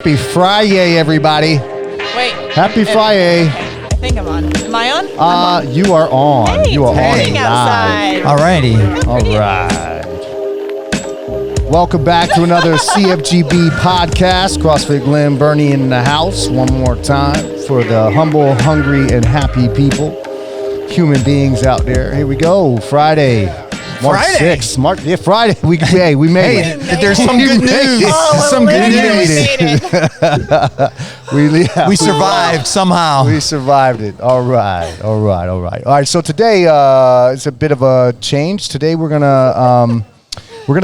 Happy Friday, everybody. Wait. Happy Friday. I think I'm on. Am I on? You are on. Hey, you are it's on raining outside. Alrighty. All right. Welcome back to another CFGB podcast. CrossFit Glenn Bernie in the house one more time for the humble, hungry, and happy people, human beings out there. Here we go. Friday. March 6th. Friday. We made it. There's some good news. Oh, We survived somehow. We survived it. All right. So today it's a bit of a change. Today we're gonna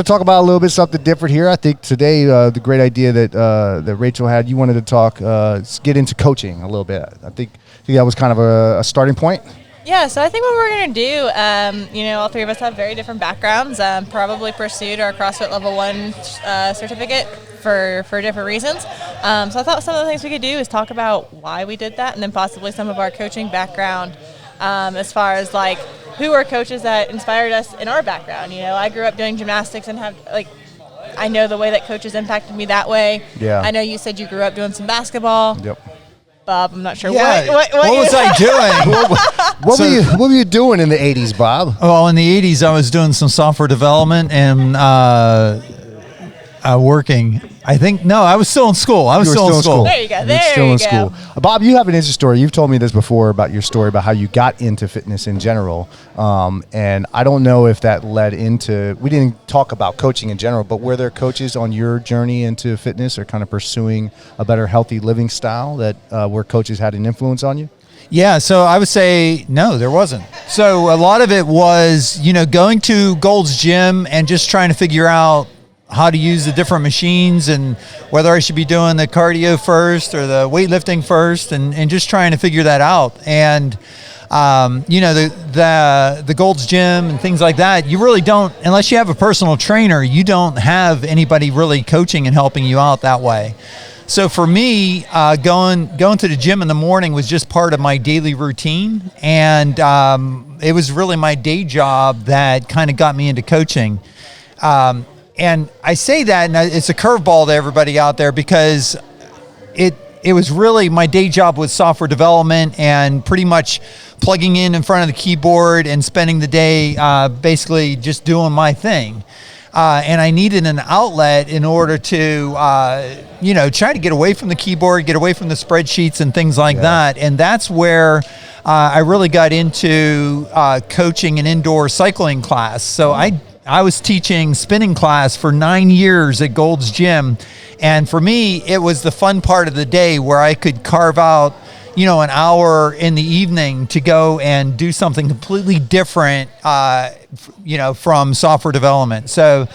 talk about a little bit something different here. I think today the great idea that Rachel had, you wanted to talk, get into coaching a little bit. I think that was kind of a starting point. Yeah, so I think what we're going to do, all three of us have very different backgrounds, probably pursued our CrossFit Level 1 certificate for different reasons. So I thought some of the things we could do is talk about why we did that and then possibly some of our coaching background as far as, like, who are coaches that inspired us in our background. You know, I grew up doing gymnastics and I know the way that coaches impacted me that way. Yeah. I know you said you grew up doing some basketball. Yep. Bob, I'm not sure Yeah. what was I doing? What were you doing in the 80s, Bob? Well, in the 80s, I was doing some software development and working. I was still in school. You were still in school. There you go. Bob, you have an interesting story. You've told me this before about your story about how you got into fitness in general. And I don't know if that led into, we didn't talk about coaching in general, but were there coaches on your journey into fitness or kind of pursuing a better healthy living style that where coaches had an influence on you? Yeah, so I would say no, there wasn't. So a lot of it was, going to Gold's Gym and just trying to figure out how to use the different machines and whether I should be doing the cardio first or the weightlifting first and just trying to figure that out. And, the Gold's Gym and things like that, you really don't, unless you have a personal trainer, you don't have anybody really coaching and helping you out that way. So for me, going to the gym in the morning was just part of my daily routine. And it was really my day job that kind of got me into coaching. And I say that, and it's a curveball to everybody out there because it was really my day job was software development and pretty much plugging in front of the keyboard and spending the day basically just doing my thing. And I needed an outlet in order to, try to get away from the keyboard, get away from the spreadsheets and things like that. And that's where I really got into coaching an indoor cycling class. So I was teaching spinning class for 9 years at Gold's Gym. And for me, it was the fun part of the day where I could carve out, an hour in the evening to go and do something completely different, from software development. So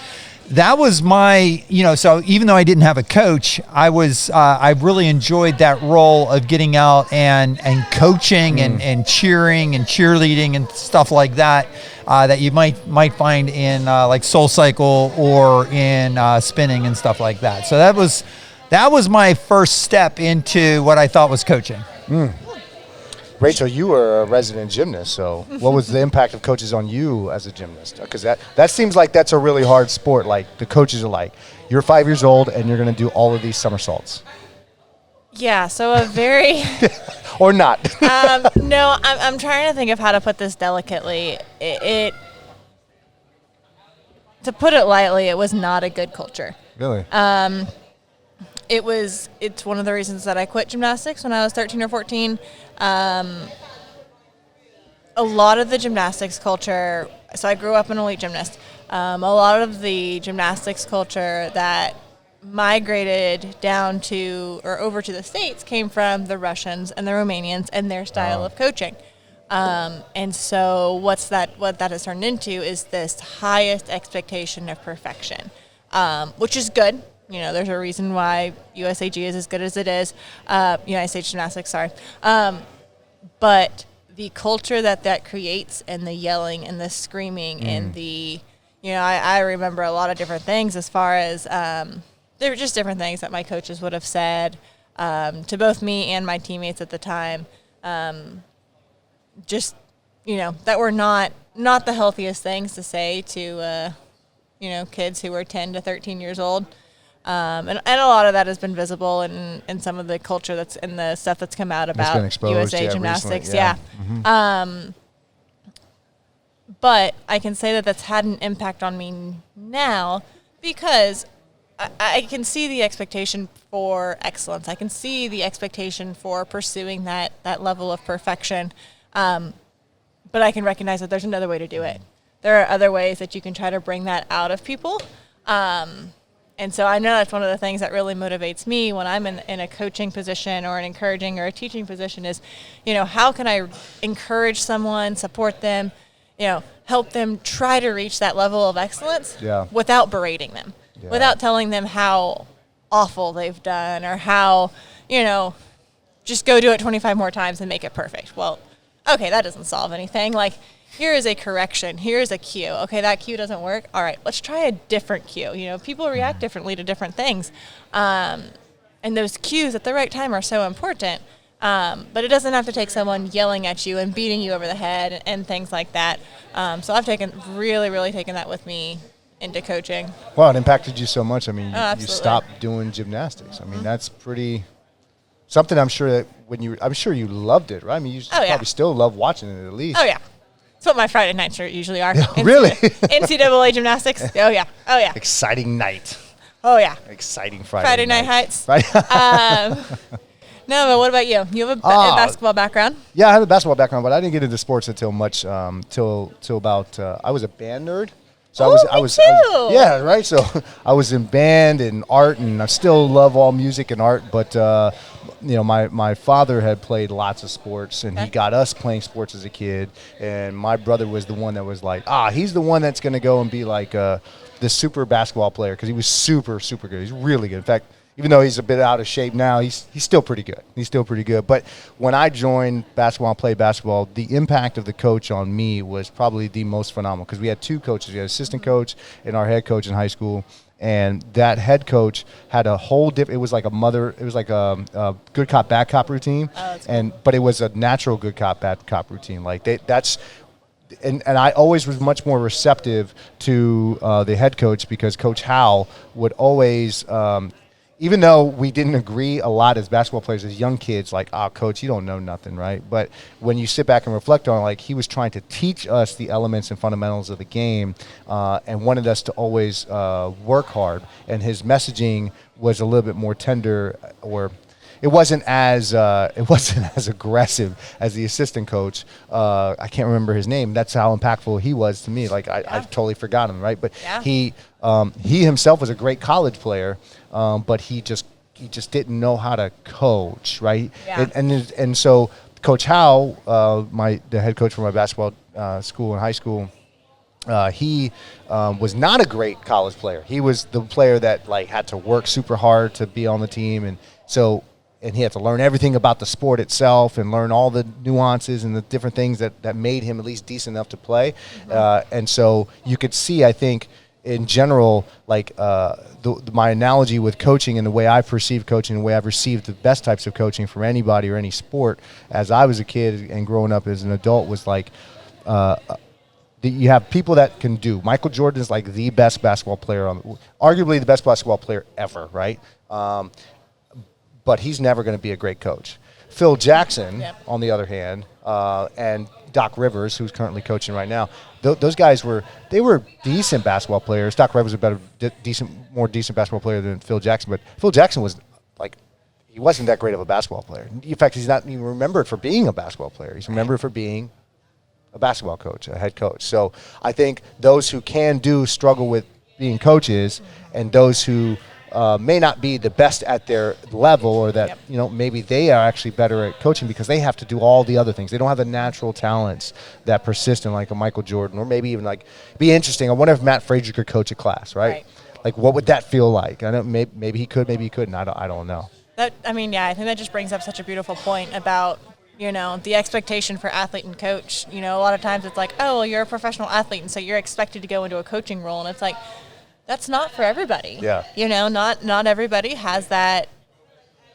that was my, so even though I didn't have a coach, I really enjoyed that role of getting out and coaching and cheering and cheerleading and stuff like that. That you might find in like SoulCycle or in spinning and stuff like that. So that was my first step into what I thought was coaching. Rachel, you were a resident gymnast, so what was the impact of coaches on you as a gymnast? Because that seems like that's a really hard sport. Like the coaches are like, you're 5 years old and you're going to do all of these somersaults. Yeah, so a very... or not. No, I'm trying to think of how to put this delicately. To put it lightly, it was not a good culture. Really? It's one of the reasons that I quit gymnastics when I was 13 or 14. A lot of the gymnastics culture, so I grew up an elite gymnast. A lot of the gymnastics culture that migrated down to or over to the States came from the Russians and the Romanians and their style of coaching. And so what that has turned into is this highest expectation of perfection, which is good. There's a reason why USAG is as good as it is, United States Gymnastics, sorry. But the culture that creates and the yelling and the screaming and the, I remember a lot of different things as far as, there were just different things that my coaches would have said to both me and my teammates at the time. That were not the healthiest things to say to, kids who were 10 to 13 years old. And a lot of that has been visible in some of the culture that's in the stuff that's come out about exposed, USA Gymnastics. recently, yeah. Mm-hmm. But I can say that that's had an impact on me now because I can see the expectation for excellence. I can see the expectation for pursuing that level of perfection. But I can recognize that there's another way to do it. There are other ways that you can try to bring that out of people. And so I know that's one of the things that really motivates me when I'm in a coaching position or an encouraging or a teaching position is, how can I encourage someone, support them, help them try to reach that level of excellence without berating them, without telling them how awful they've done or how, just go do it 25 more times and make it perfect. Well, okay, that doesn't solve anything. Like, here is a correction. Here's a cue. Okay, that cue doesn't work. All right, let's try a different cue. People react differently to different things. And those cues at the right time are so important. But it doesn't have to take someone yelling at you and beating you over the head and things like that. So I've really taken that with me into coaching. Wow, it impacted you so much. I mean, you Absolutely. stopped doing gymnastics. I mean, that's pretty something. I'm sure that I'm sure you loved it, right? I mean, you probably still love watching it at least. Oh yeah, that's what my Friday nights usually are. Really? NCAA gymnastics. Oh yeah. Exciting night. Oh yeah. Exciting Friday night heights. Right. No, but what about you? You have a basketball background? Yeah, I have a basketball background, but I didn't get into sports until much till about I was a band nerd. So I was yeah, right. So I was in band and art, and I still love all music and art. But my father had played lots of sports, and he got us playing sports as a kid. And my brother was the one that was like, he's the one that's going to go and be like the super basketball player because he was super good. He's really good. In fact, even though he's a bit out of shape now, he's still pretty good. But when I joined basketball and played basketball, the impact of the coach on me was probably the most phenomenal because we had two coaches. We had an assistant coach and our head coach in high school. And that head coach had a whole different. It was like a good cop, bad cop routine. Oh, that's cool. But it was a natural good cop, bad cop routine. Like and I always was much more receptive to the head coach because Coach Howell would always, even though we didn't agree a lot as basketball players, as young kids, like, coach, you don't know nothing, right? But when you sit back and reflect on it, like, he was trying to teach us the elements and fundamentals of the game and wanted us to always work hard. And his messaging was a little bit more tender, or it wasn't as aggressive as the assistant coach. I can't remember his name. That's how impactful he was to me. Like I totally forgot him, right? But he himself was a great college player, but he just didn't know how to coach, right? Yeah. And so Coach Howe, the head coach for my basketball school in high school, he was not a great college player. He was the player that had to work super hard to be on the team, and he had to learn everything about the sport itself and learn all the nuances and the different things that made him at least decent enough to play. Mm-hmm. And so you could see, I think, in general, my analogy with coaching and the way I perceive coaching and the way I've received the best types of coaching from anybody or any sport as I was a kid and growing up as an adult was you have people that can do. Michael Jordan is like the best basketball player, arguably the best basketball player ever, right? But he's never going to be a great coach. Phil Jackson, on the other hand, and Doc Rivers, who's currently coaching right now, those guys were decent basketball players. Doc Rivers was a more decent basketball player than Phil Jackson, but Phil Jackson was he wasn't that great of a basketball player. In fact, he's not even remembered for being a basketball player. He's remembered for being a basketball coach, a head coach. So I think those who can struggle with being coaches, and those who may not be the best at their level, or that maybe they are actually better at coaching because they have to do all the other things. They don't have the natural talents that persist in like a Michael Jordan, or maybe even be interesting. I wonder if Matt Frazier could coach a class, right? Like, what would that feel like? I know maybe he could, maybe he couldn't. I don't know. I think that just brings up such a beautiful point about the expectation for athlete and coach. A lot of times it's like, oh, well, you're a professional athlete, and so you're expected to go into a coaching role, and it's like, that's not for everybody. Yeah. Not everybody has that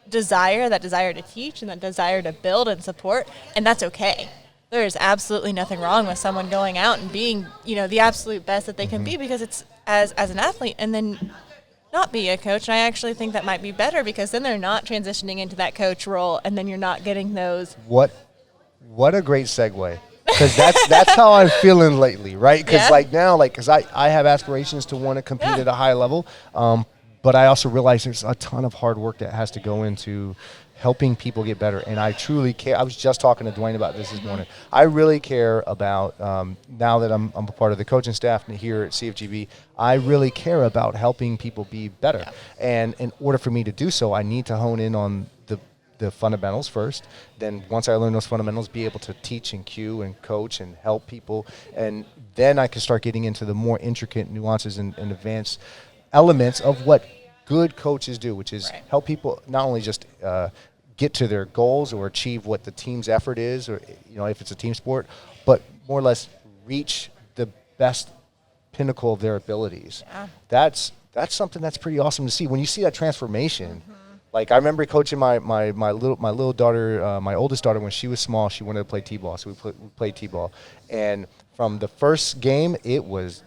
desire to teach and that desire to build and support, and that's okay. There is absolutely nothing wrong with someone going out and being, the absolute best that they can be, because it's as an athlete, and then not be a coach. And I actually think that might be better because then they're not transitioning into that coach role, and then you're not getting those. What a great segue. Because that's how I'm feeling lately, right? Because now, because I have aspirations to want to compete at a high level, but I also realize there's a ton of hard work that has to go into helping people get better. And I truly care. I was just talking to Dwayne about this morning. I really care about, now that I'm a part of the coaching staff here at CFGB, I really care about helping people be better. Yeah. And in order for me to do so, I need to hone in on the fundamentals first. Then once I learn those fundamentals, be able to teach and cue and coach and help people. And then I can start getting into the more intricate nuances and advanced elements of what good coaches do, which is help people not only just get to their goals or achieve what the team's effort is, or if it's a team sport, but more or less reach the best pinnacle of their abilities. Yeah. That's something that's pretty awesome to see. When you see that transformation, like I remember coaching my little daughter, my oldest daughter, when she was small, she wanted to play t-ball, so we played t-ball, and from the first game, it was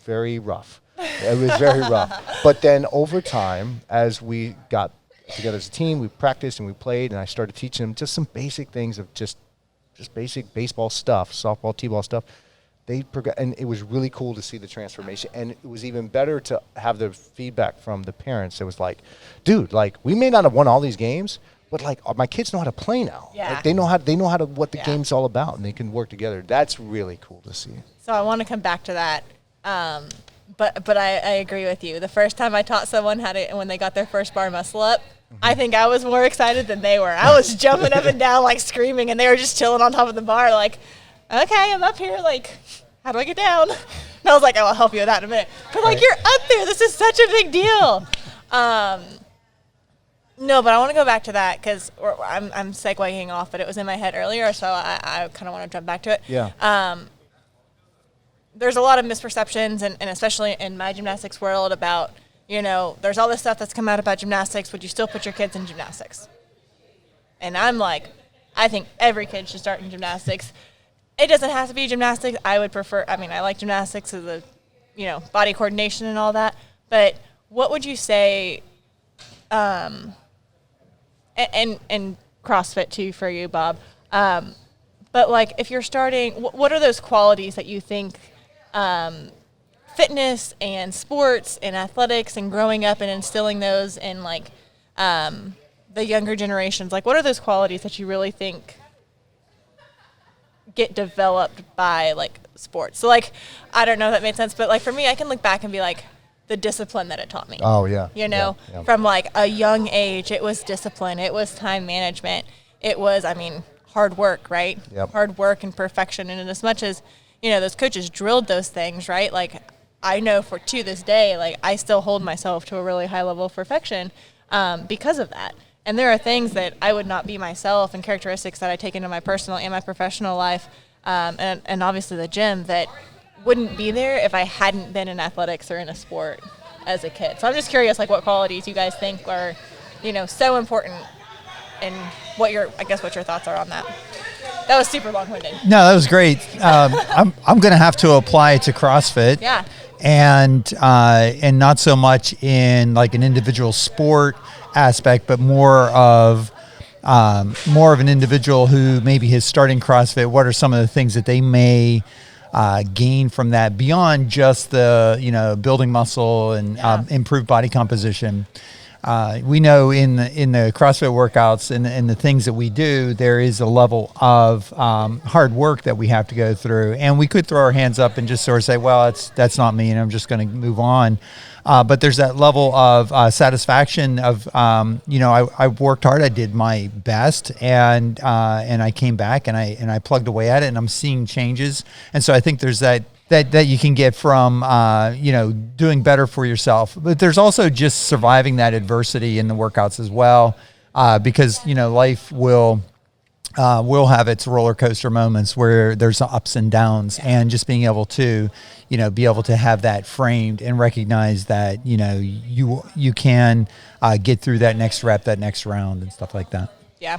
very rough. It was very rough. But then over time, as we got together as a team, we practiced and we played, and I started teaching them just some basic things of just basic baseball stuff, softball, t-ball stuff. And it was really cool to see the transformation. And it was even better to have the feedback from the parents. It was like, dude, we may not have won all these games, but my kids know how to play now. Yeah. They know how to what the game's all about, and they can work together. That's really cool to see. So I want to come back to that. But I agree with you. The first time I taught someone when they got their first bar muscle up, I think I was more excited than they were. I was jumping up and down, screaming, and they were just chilling on top of the bar, okay, I'm up here, how do I get down? And I was like, I'll help you with that in a minute. But you're up there. This is such a big deal. No, but I want to go back to that because I'm segueing off, but it was in my head earlier, so I kind of want to jump back to it. Yeah. There's a lot of misperceptions, and especially in my gymnastics world about, there's all this stuff that's come out about gymnastics. Would you still put your kids in gymnastics? And I'm like, I think every kid should start in gymnastics. It doesn't have to be gymnastics. I would prefer, I like gymnastics as body coordination and all that. But what would you say, and CrossFit too for you, Bob. But if you're starting, what are those qualities that you think fitness and sports and athletics and growing up and instilling those in the younger generations, what are those qualities that you really think get developed by sports? So I don't know if that made sense, but for me, I can look back and be the discipline that it taught me. Oh yeah. From a young age, it was discipline, it was time management, it was hard work, right? Yep. Hard work and perfection. And as much as those coaches drilled those things, right? I know to this day, I still hold myself to a really high level of perfection because of that. And there are things that I would not be myself and characteristics that I take into my personal and my professional life, and obviously the gym, that wouldn't be there if I hadn't been in athletics or in a sport as a kid. So I'm just curious, what qualities you guys think are, so important, and what your thoughts are on that. That was super long-winded. No, that was great. I'm going to have to apply it to CrossFit. Yeah. And not so much in an individual sport aspect, but more of an individual who maybe is starting CrossFit. What are some of the things that they may gain from that beyond just the building muscle and improved body composition? We know in the CrossFit workouts and the things that we do, there is a level of hard work that we have to go through, and we could throw our hands up and just sort of say, well, that's not me, and I'm just going to move on. But there's that level of satisfaction of, I worked hard, I did my best, and I came back and I plugged away at it, and I'm seeing changes. And so I think there's that you can get from, doing better for yourself. But there's also just surviving that adversity in the workouts as well, because, life will have its roller coaster moments where there's ups and downs, and just being able to, have that framed and recognize that, you can get through that next rep, that next round, and stuff like that. Yeah.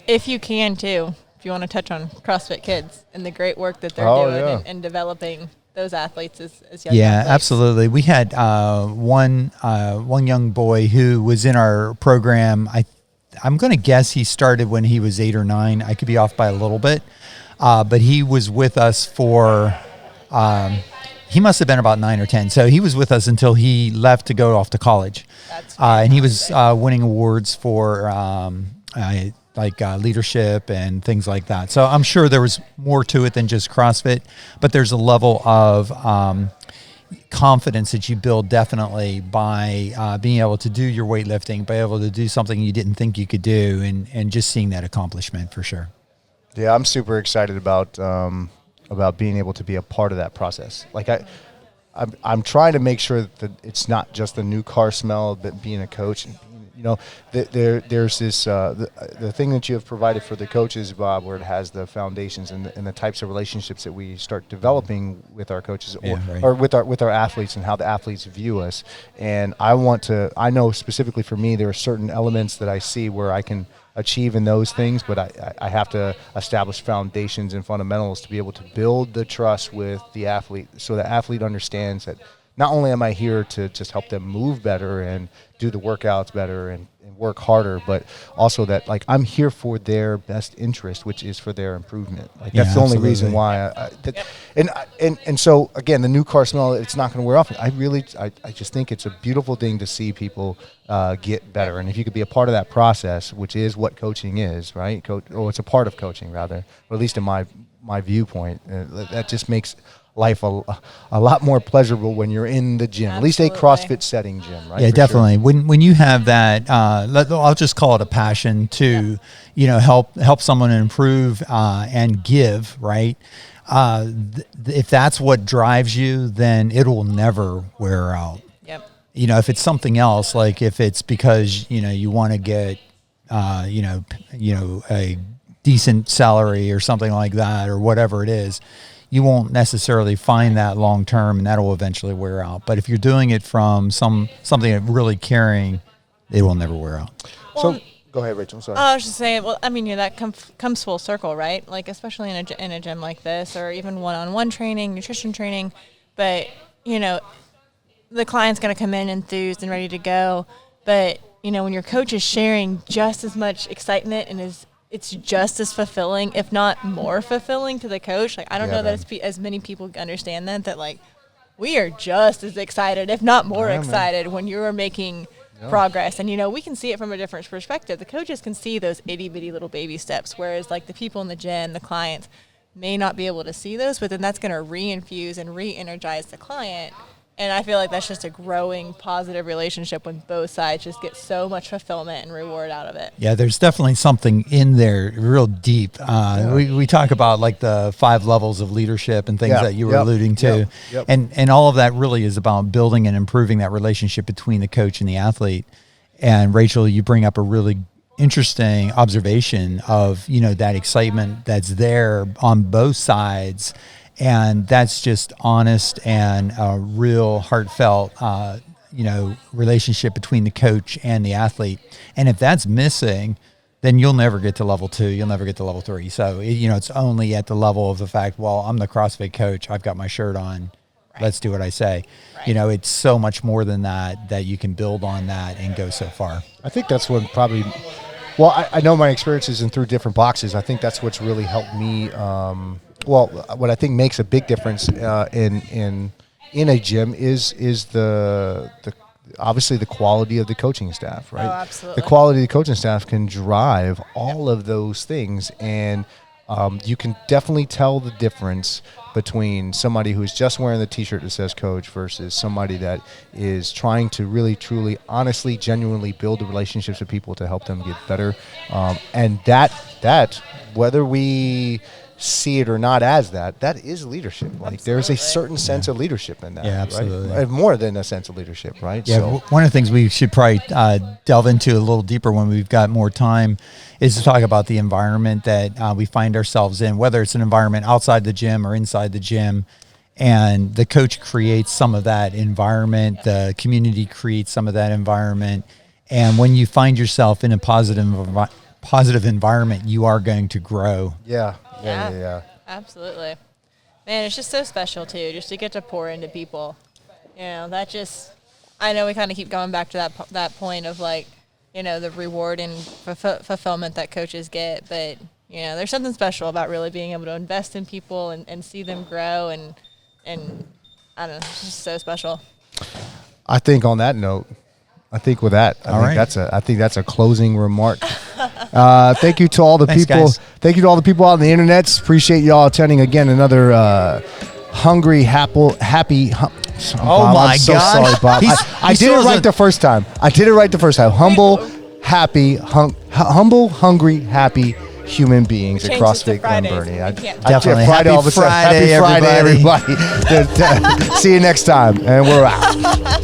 If you can too. If you want to touch on CrossFit Kids and the great work that they're doing and developing those athletes as young Yeah, athletes. absolutely. We had one young boy who was in our program. I'm going to guess he started when he was 8 or 9. I could be off by a little bit, but he was with us for. He must have been about 9 or 10. So he was with us until he left to go off to college. That's And he was winning awards for leadership and things like that. So I'm sure there was more to it than just CrossFit, but there's a level of confidence that you build definitely by being able to do your weightlifting, by able to do something you didn't think you could do, and just seeing that accomplishment for sure. Yeah, I'm super excited about being able to be a part of that process. Like I'm trying to make sure that it's not just the new car smell, but being a coach. You know, there's this the thing that you have provided for the coaches, Bob, where it has the foundations and the types of relationships that we start developing with our coaches or with our athletes, and how the athletes view us. And I know specifically for me, there are certain elements that I see where I can achieve in those things, but I have to establish foundations and fundamentals to be able to build the trust with the athlete, so the athlete understands that not only am I here to just help them move better and do the workouts better and work harder, but also that like I'm here for their best interest, which is for their improvement. Like that's the only reason why and so again, the new car smell, it's not going to wear off. I just think it's a beautiful thing to see people get better. And if you could be a part of that process, which is what coaching is, right? It's a part of coaching rather, or at least in my viewpoint, that just makes life a lot more pleasurable when you're in the gym. Absolutely. At least a CrossFit setting gym, right? Yeah, For definitely. sure. When you have that, I'll just call it a passion to, help someone improve and give, right? If that's what drives you, then it will never wear out. Yep. If it's something else, like if it's because you want to get, a decent salary or something like that, or whatever it is, you won't necessarily find that long term, and that will eventually wear out. But if you're doing it from something that really caring, it will never wear out. Well, So go ahead, Rachel. I'm sorry. I was just saying, well, I mean, that comes full circle, right? Like, especially in a gym like this, or even one-on-one training, nutrition training. But, the client's going to come in enthused and ready to go. But, when your coach is sharing just as much excitement and it's just as fulfilling, if not more fulfilling to the coach. Like, I don't know that as many people understand that, like, we are just as excited, if not more excited, when you're making progress. And, we can see it from a different perspective. The coaches can see those itty-bitty little baby steps, whereas, like, the people in the gym, the clients, may not be able to see those, but then that's going to re-infuse and re-energize the client. And I feel like that's just a growing positive relationship when both sides just get so much fulfillment and reward out of it. Yeah, there's definitely something in there real deep. We talk about like the 5 levels of leadership and things that you were alluding to. Yep. And all of that really is about building and improving that relationship between the coach and the athlete. And Rachel, you bring up a really interesting observation of, that excitement that's there on both sides. And that's just honest and real heartfelt, relationship between the coach and the athlete. And if that's missing, then you'll never get to level 2. You'll never get to level 3. So, it's only at the level of the fact, well, I'm the CrossFit coach. I've got my shirt on. Right. Let's do what I say. Right. It's so much more than that you can build on that and go so far. I think that's what probably, well, I know my experiences and through different boxes, I think that's what's really helped me, what I think makes a big difference in a gym is the obviously the quality of the coaching staff, right? Oh, absolutely. The quality of the coaching staff can drive all of those things, and you can definitely tell the difference between somebody who's just wearing the T-shirt that says coach versus somebody that is trying to really, truly, honestly, genuinely build the relationships with people to help them get better, and that whether we see it or not as that is leadership. Like there's a certain sense of leadership in that. Yeah, absolutely. Right? More than a sense of leadership, right? Yeah, so, one of the things we should probably delve into a little deeper when we've got more time is to talk about the environment that we find ourselves in, whether it's an environment outside the gym or inside the gym. And the coach creates some of that environment. The community creates some of that environment. And when you find yourself in a positive environment, you are going to grow. Yeah. Absolutely. Man, it's just so special too, just to get to pour into people. You know, that just, I know we kind of keep going back to that point of like, you know, the reward and fulfillment that coaches get, but you know, there's something special about really being able to invest in people and see them grow and I don't know, it's just so special. I think on that note, I think that's a closing remark. Thank you to all the people. Guys. Thank you to all the people out on the internet. Appreciate y'all attending again another hungry, happy. Oh my I'm so gosh. sorry, Bob. I did it right the first time. Humble, happy, hungry, happy human beings at Change it to CrossFit Glen Fridays. Burnie. Definitely. Friday, Happy all of a sudden. Friday, Happy Friday, everybody. See you next time, and we're out.